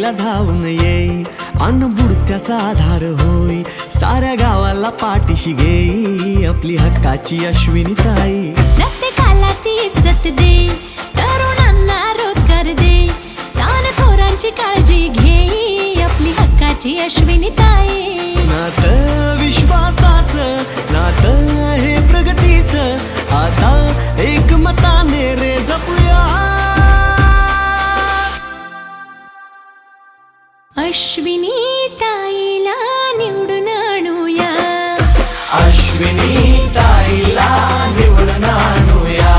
ताईला धावून येई, अन्न बुडत्याचा आधार होई, साऱ्या गावाला पाठीशी घेई आपली हक्काची अश्विनी ताई. प्रत्येकाला ती इज्जत दे, तरुणांना रोजगार दे, सानखोरांची काळजी घे आपली हक्काची अश्विनी ताई. नातं विश्वासाचं, नातं हे प्रगतीचं, आता एकमताने रे जपूया. अश्विनी ताईला निवडून आणूया, अश्विनी ताईला निवडून आणूया.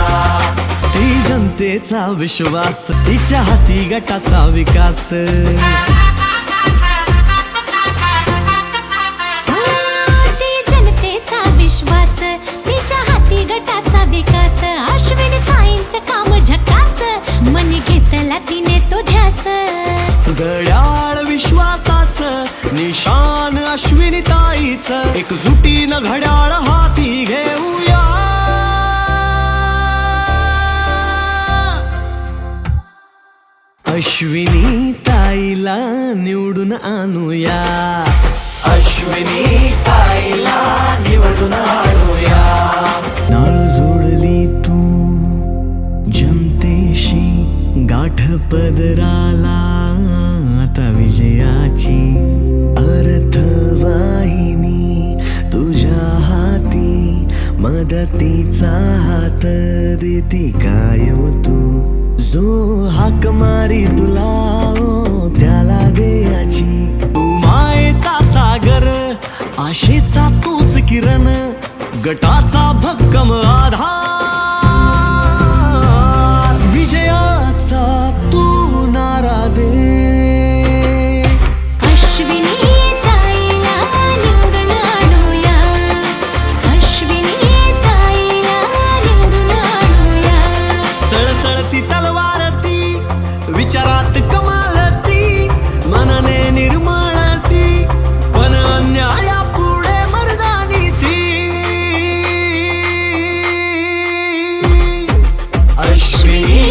ती जनतेचा विश्वास, तिच्या हाती गटाचा विकास. ती जनतेचा विश्वास, तिच्या हाती गटाचा विकास. अश्विनी ताईंचं काम झकास, मनी घेतला तिने तो ध्यास. घड्याळ विश्वासाचं, निशान अश्विनी ताईचं, एकजुटीनं घड्याळ हाती घेऊया. अश्विनी ताईला निवडून आणूया, अश्विनी ताईला निवडून आणूया. नाळ जोडली तू जनतेशी, गाठ पदराला आता विजयाची. अर्थवाहिनी तुझ्या हाती, मदतीचा हात देती कायम तू. जो हाक मारी तुला ओ त्याला देयाची. तू मायेचा सागर, आशेचा तूच किरण, गटाचा भक्कम आधार. विजयाचा तू नारा दे. अश्विनी ताईला निवडून आणूया, अश्विनी ताईला निवडून आणूया. सळसळती तलवार ती, विचारात कमाल ती, मनाने निर्मळ ती, पण अन्याया पुढे मर्दानी ती. अश्विनी